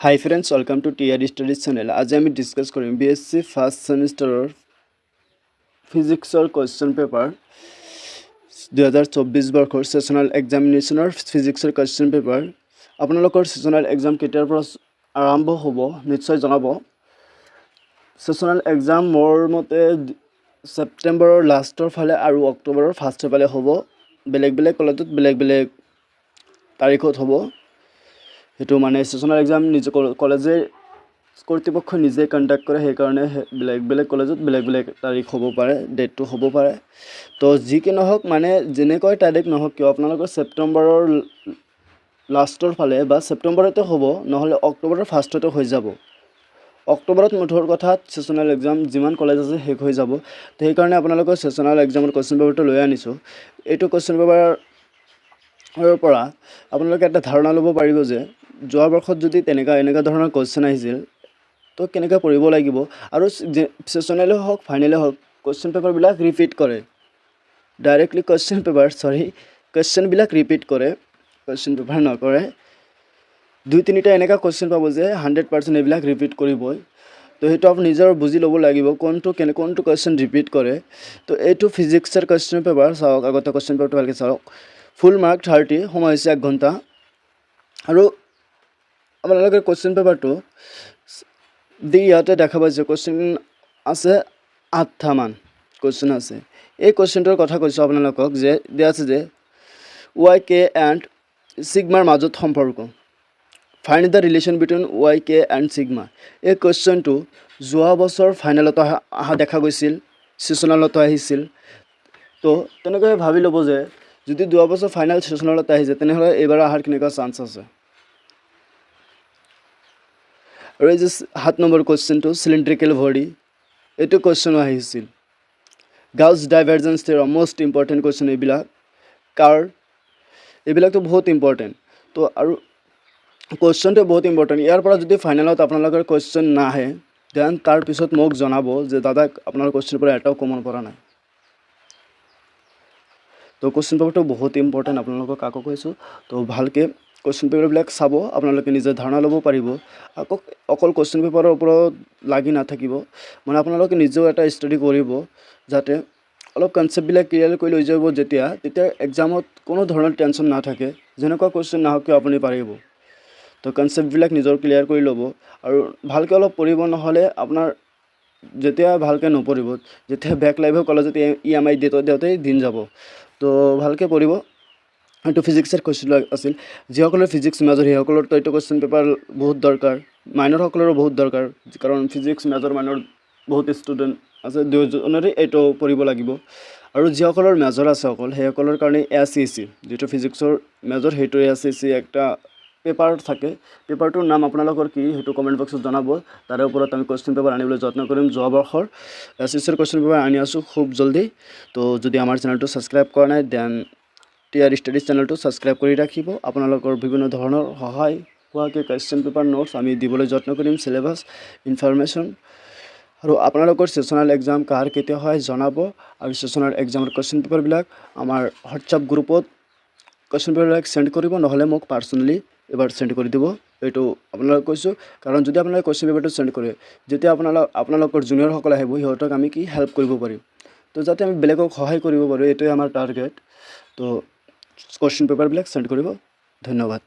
Hi friends, welcome to TR Studies channel. आज আমি discuss কৰিম BSc ফাৰ্স্ট সেমিস্টাৰৰ ফিজিক্সৰ কোৱেশ্চন পেপাৰ 2024 বৰ্ষৰ সেশনাল এক্সামিনেশনৰ ফিজিক্সৰ কোৱেশ্চন পেপাৰ আপোনালোকৰ সেশনাল এক্সাম কেতিয়াৰ পৰা আৰম্ভ হ'ব নিশ্চয় জনাব সেশনাল এক্সাম মোৰ মতে সেপ্টেম্বৰৰ লাষ্টৰ ফালে আৰু অক্টোবৰৰ ফাৰ্ষ্টৰ ফালে হ'ব বেলেগ বেলেগ কলেজত বেলেগ বেলেগ তাৰিখত হ'ব হেতু মানে সেশনাল এক্সাম নিজ কলেজে কৰ্তৃপক্ষ নিজে কন্ডাক্ট কৰে সেই কাৰণে বেলেগ বেলেগ কলেজত বেলেগ বেলেগ তাৰিখ হ'ব পাৰে ডেটটো হ'ব পাৰে তো যি কি নহওক মানে যেনেকৈ তাৰিখ নহওক কিয় আপোনালোকৰ সেপ্টেম্বৰৰ লাষ্টৰ ফালে বা সেপ্টেম্বৰতে হ'ব নহলে অক্টোবৰৰ ফাৰ্ষ্টতে হৈ যাব অক্টোবৰত মুঠৰ কথাত সেশনাল এক্সাম যিমান কলেজ আছে শেষ হৈ যাব তো সেই কাৰণে আপোনালোকৰ সেশনাল এক্সামৰ কোৱেশ্চন পেপাৰটো লৈ আনিছো এইটো কোৱেশ্চন পেপাৰৰ পৰা আপোনালোকে এটা ধাৰণা ল'ব পাৰিব যে যোৱা বৰ্ষত যদি এনেকা ধৰণৰ কোৱেশ্চন আহিছিল তো কেনেকৈ পঢ়িব লাগিব আৰু সেশনালে হওক ফাইনালে হওক কোৱেশ্চন পেপাৰবিলাক ৰিপিট কৰে ডাইৰেক্টলি কোৱেশ্চন বিলাক ৰিপিট কৰে কোৱেশ্চন পেপাৰ নকৰে দুই তিনিটা এনেকা কোৱেশ্চন পাব যে 100% এইবিলাক ৰিপিট কৰিবই তো হেতু আপুনি নিজৰ বুজি ল'ব লাগিব কোনটো কোৱেশ্চন ৰিপিট কৰে তো এইটো ফিজিক্সৰ কোৱেশ্চন পেপাৰ চাওক আগতে কোৱেশ্চন পেপাৰটো ভালকৈ চাওক ফুল মাৰ্ক 30 সময় হৈছে 1 ঘণ্টা আৰু আপোনালোকৰ কোৱেশ্চন পেপাৰটো দি ইয়াতে দেখা পাইছে কোৱেশ্চন আছে 8টা মান কোৱেশ্চন আছে এই কোৱেশ্চনটোৰ কথা কৈছো আপোনালোকক যে দিয়া আছে যে yk and sigma মাজত সম্পৰ্ক find the relation between yk and sigma এই কোৱেশ্চনটো যোৱা বছৰ ফাইনালত আহা দেখা গৈছিল সেশনালত আহিছিল তো তেনেকৈ ভাবি ল'ব যে যদি যোৱা বছৰ ফাইনাল সেশনালত আহিছে তেনেহলে এবাৰ আহাৰ কিনেকা চান্স আছে আৰু এই যে 7 নম্বৰ কোৱেশ্চনটো সিলিন্ড্ৰিকেল বডি এটো কোৱেশ্চন আহিছিল গাউছ ডাইভাৰজেন্স থিওৰাম মোস্ট ইম্পৰ্টেন্ট কোৱেশ্চন এইবিলাক কাৰ এইবিলাকটো বহুত ইম্পৰ্টেন্ট তো আৰু কোৱেশ্চনটো বহুত ইম্পৰ্টেন্ট ইয়াৰ পৰা যদি ফাইনালত আপোনালোকৰ কোৱেশ্চন নাহে দেন তাৰ পিছত মোক জনাব যে দাদা আপোনাৰ কোৱেশ্চন পৰা এটাও কমন পৰা নাই তো কোৱেশ্চন পেপাৰটো বহুত ইম্পৰ্টেন্ট আপোনালোকক কাকো কৈছো তো ভালকে কোৱেশ্চন পেপাৰবিলাক চাব আপোনালোকে নিজে ধাৰণা ল'ব পাৰিব অকল কোৱেশ্চন পেপাৰৰ ওপৰত লাগি নাথাকিব মানে আপোনালোকে নিজেও এটা ষ্টাডি কৰিব যাতে অলপ কনসেপ্টবিলাক ক্লিয়াৰ কৰি লৈ যাব তেতিয়া এক্সামত কোনো ধৰণৰ টেনচন নাথাকে যেনেকুৱা কোৱেশ্চন নাহক কিয় আপুনি পাৰিব তো কনসেপ্টবিলাক নিজৰ ক্লিয়াৰ কৰি ল'ব আৰু ভালকৈ অলপ পঢ়িব নহলে আপোনাৰ যেতিয়া ভালকৈ নপঢ়িব যেতিয়া ব্যাক লাগিব কলেজত EMI দিওঁতে দিন যাব তো ভালকৈ পঢ়িব এইটো ফিজিক্সৰ কোৱেশ্চন আছিল যিসকলৰ ফিজিক্স মেজৰ সেইসকলৰ তো এইটো কোৱেশ্চন পেপাৰ বহুত দৰকাৰ মাইনৰ সকলৰো বহুত দৰকাৰ কাৰণ ফিজিক্স মেজৰ মাইনৰ বহুত ষ্টুডেন্ট আছে দুজনৰে এইটো পঢ়িব লাগিব আৰু যিসকলৰ মেজৰ আছে অকল সেইসকলৰ কাৰণে SCC যেটো ফিজিক্সৰ মেজৰ হেটো SCC একটা পেপাৰ থাকে পেপাৰটোৰ নাম আপোনালোকৰ কি হেটো কমেন্ট বক্সত জনাব তাৰে ওপৰত আমি কোৱেশ্চন পেপাৰ আনিবলৈ যত্ন কৰিম যোৱা বৰ্ষৰ SCCৰ কোৱেশ্চন পেপাৰ আনি আছো খুব জলদি তো যদি আমাৰ চেনেলটো সাবস্ক্ৰাইব কৰা নাই দেন TR ষ্টাডিজ চেনেলটো সাবস্ক্ৰাইব কৰি ৰাখিব আপোনালোকৰ বিভিন্ন ধৰণৰ সহায় হোৱাকে কোৱেশ্চন পেপাৰ নোটছ আমি দিবলৈ যত্ন কৰিম সিলেবাস ইনফৰমেশন আৰু আপোনালোকৰ সেশনাল এক্সাম কাৰ কেতিয়া হয় জনাব আৰু সেশনাল এক্সামৰ কোৱেশ্চন পেপাৰবিলাক আমাৰ WhatsApp গ্ৰুপত কোৱেশ্চন পেপাৰবিলাক সেন্ড কৰিব নহলে মোক পাৰ্সোনালি এবাৰ সেন্ড কৰি দিব এটো আপোনালোক কৈছো কাৰণ যদি আপোনালোকে কোৱেশ্চন পেপাৰটো সেন্ড কৰে যেতিয়া আপোনালোকৰ জুনিয়ৰ সকল আহিব হিহঁতক আমি কি হেল্প কৰিব পাৰিম তো যাতে আমি বেলেগক সহায় কৰিব পাৰো এটোই আমাৰ টাৰ্গেট তো কোৱেশ্চন পেপাৰবিলাক সেন্ড কৰিব ধন্যবাদ